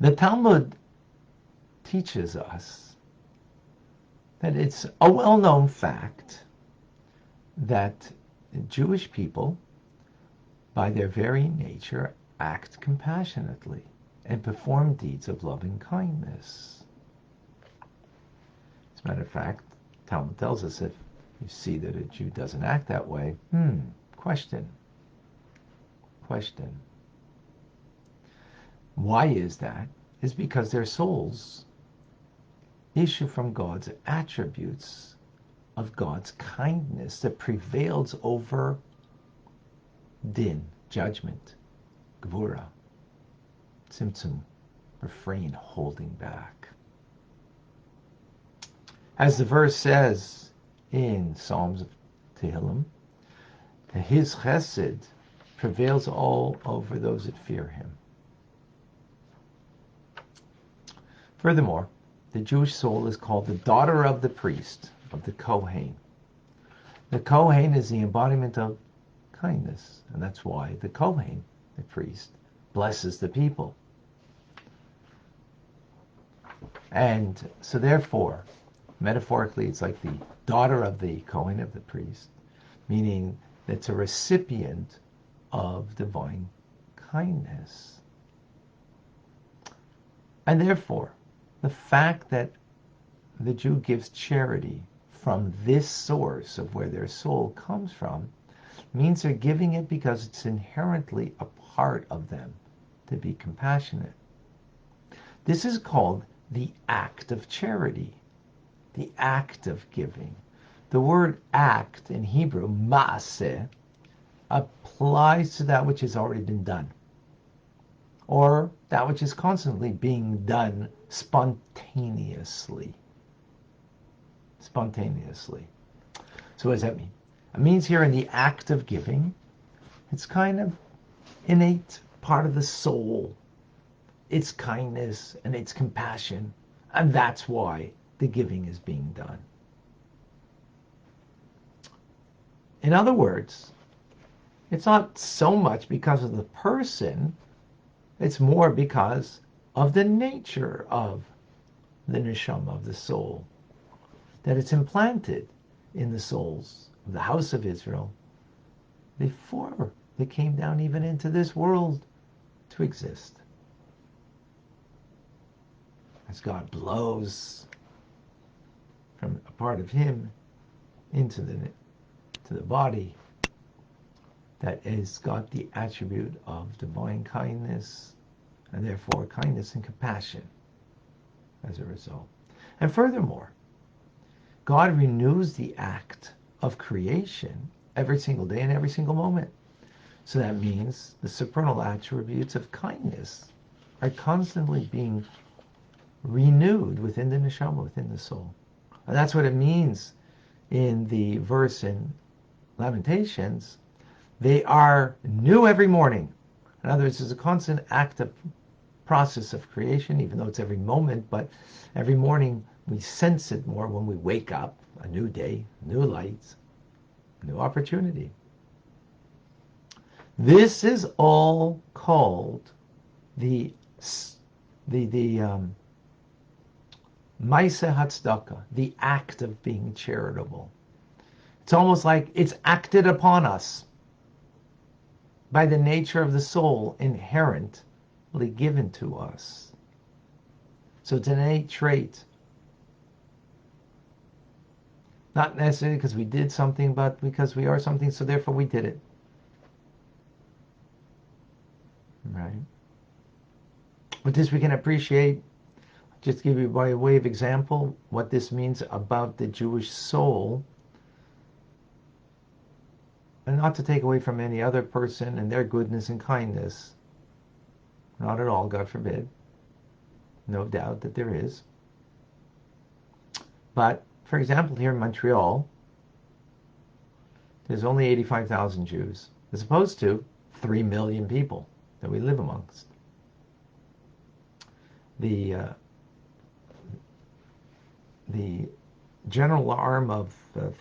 The Talmud teaches us that it's a well-known fact that Jewish people, by their very nature, act compassionately and perform deeds of loving kindness. As a matter of fact, Talmud tells us if you see that a Jew doesn't act that way, question. Why is that? Is because their souls issue from God's attributes of God's kindness that prevails over din, judgment, gvura, tzimtzum, refrain, holding back. As the verse says in Psalms of Tehillim, his chesed prevails all over those that fear him. Furthermore, the Jewish soul is called the daughter of the priest, of the Kohen. The Kohen is the embodiment of kindness, and that's why the Kohen, the priest, blesses the people. And so therefore, metaphorically, it's like the daughter of the Kohen, of the priest, meaning that it's a recipient of divine kindness. And therefore, the fact that the Jew gives charity from this source of where their soul comes from means they're giving it because it's inherently a part of them to be compassionate. This is called the act of charity, the act of giving. The word act in Hebrew, maaseh, applies to that which has already been done, or that which is constantly being done spontaneously. Spontaneously. So what does that mean? It means here in the act of giving, it's kind of innate part of the soul. It's kindness and it's compassion, and that's why the giving is being done. In other words, it's not so much because of the person, it's more because of the nature of the neshama, of the soul, that it's implanted in the souls of the house of Israel before they came down even into this world to exist. As God blows from a part of him into the body that has got the attribute of divine kindness, and therefore kindness and compassion as a result. And furthermore, God renews the act of creation every single day and every single moment. So that means the supernal attributes of kindness are constantly being renewed within the neshama, within the soul. And that's what it means in the verse in Lamentations. They are new every morning. In other words, there's a constant active process of creation, even though it's every moment, but every morning we sense it more when we wake up. A new day, new lights, new opportunity. This is all called the Maaseh Hatzdaka, the act of being charitable. It's almost like it's acted upon us by the nature of the soul inherently given to us. So it's an innate trait. Not necessarily because we did something, but because we are something, so therefore we did it. Right? With this we can appreciate, just give you by way of example, what this means about the Jewish soul. And not to take away from any other person and their goodness and kindness. Not at all, God forbid. No doubt that there is. But, for example, here in Montreal, there's only 85,000 Jews, as opposed to 3 million people that we live amongst. The general arm of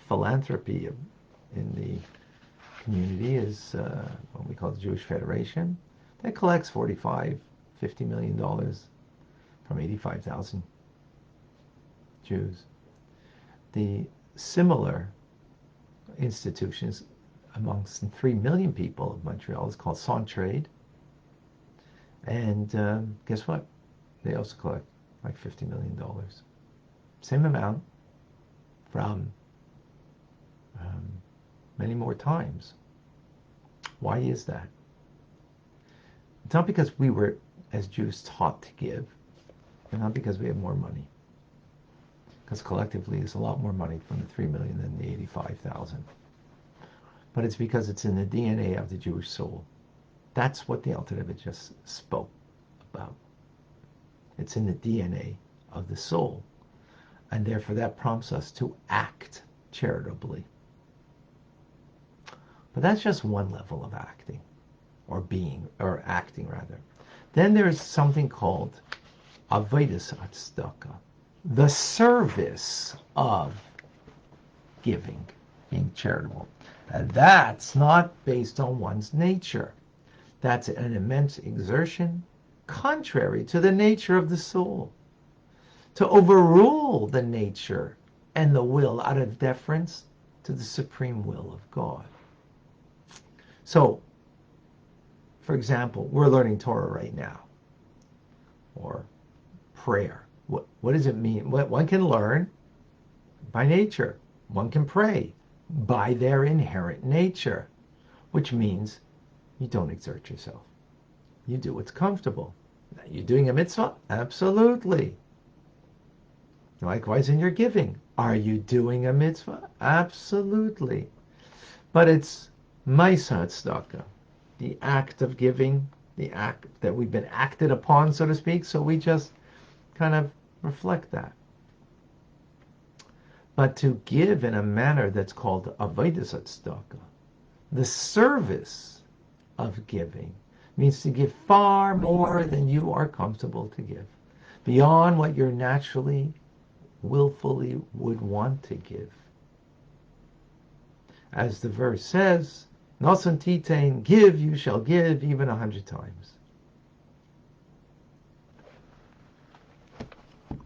philanthropy in the community is what we call the Jewish Federation. That collects $45-50 million from 85,000 Jews. The similar institutions amongst 3 million people of Montreal is called Centraide. And guess what? They also collect like $50 million. Same amount from many more times. Why is that? It's not because we were, as Jews, taught to give, and not because we have more money. Because collectively, there's a lot more money from the 3 million than the 85,000. But it's because it's in the DNA of the Jewish soul. That's what the Alter Rebbe just spoke about. It's in the DNA of the soul. And therefore that prompts us to act charitably. But that's just one level of acting, or being, or acting rather. Then there's something called avodas tzedakah, the service of giving, being charitable. And that's not based on one's nature. That's an immense exertion contrary to the nature of the soul. To overrule the nature and the will out of deference to the supreme will of God. So, for example, we're learning Torah right now, or prayer. What does it mean? One can learn by nature. One can pray by their inherent nature, which means you don't exert yourself. You do what's comfortable. You're doing a mitzvah? Absolutely. Likewise in your giving. Are you doing a mitzvah? Absolutely. But it's Maisa Tzedakah, the act of giving, the act that we've been acted upon, so to speak, so we just kind of reflect that. But to give in a manner that's called avodas tzedakah, the service of giving, means to give far more than you are comfortable to give, beyond what you're naturally, willfully would want to give. As the verse says, Nosan titain, give, you shall give even 100 times.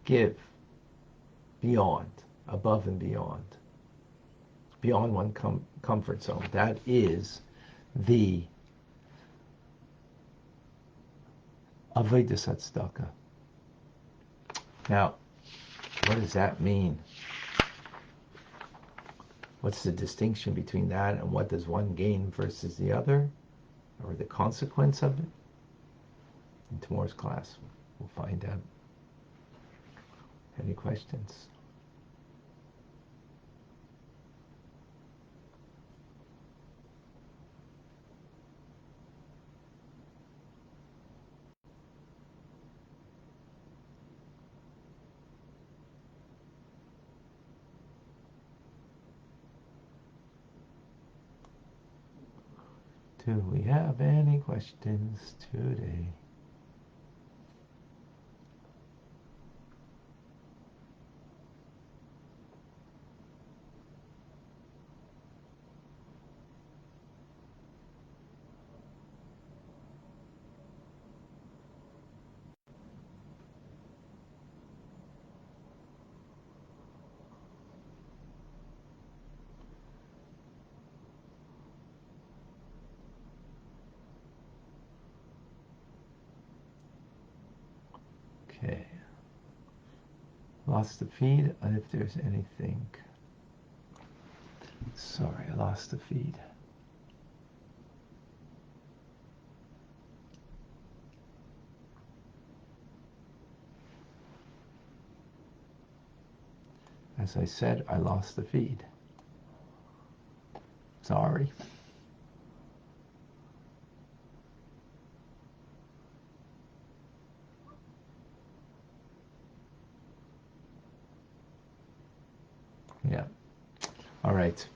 Give beyond, above and beyond one comfort zone. That is the avodas tzedakah. Now, what does that mean? What's the distinction between that and what does one gain versus the other? Or the consequence of it? In tomorrow's class, we'll find out. Any questions? Do we have any questions today? Okay. Lost the feed, and if there's anything. Sorry, I lost the feed. As I said, I lost the feed. Sorry. Yeah. All right.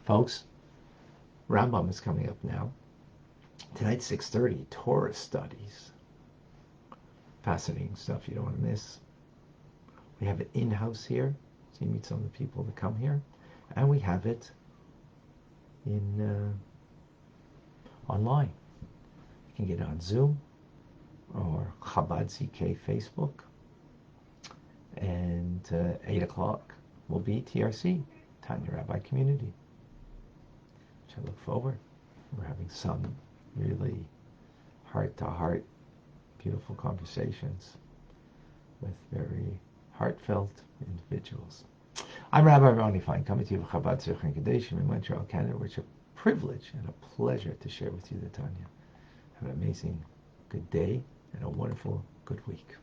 Folks, Rambam is coming up now. Tonight, 6:30, Torah studies. Fascinating stuff you don't want to miss. We have it in-house here, so you meet some of the people that come here. And we have it in online. You can get it on Zoom or Chabad CK Facebook. And 8 o'clock will be TRC, Tanya Rabbi Community, which I look forward. We're having some really heart-to-heart, beautiful conversations with very heartfelt individuals. I'm Rabbi Ronnie Fine, coming to you from Chabad in Kadeshim in Montreal, Canada, which is a privilege and a pleasure to share with you the Tanya. Have an amazing good day and a wonderful good week.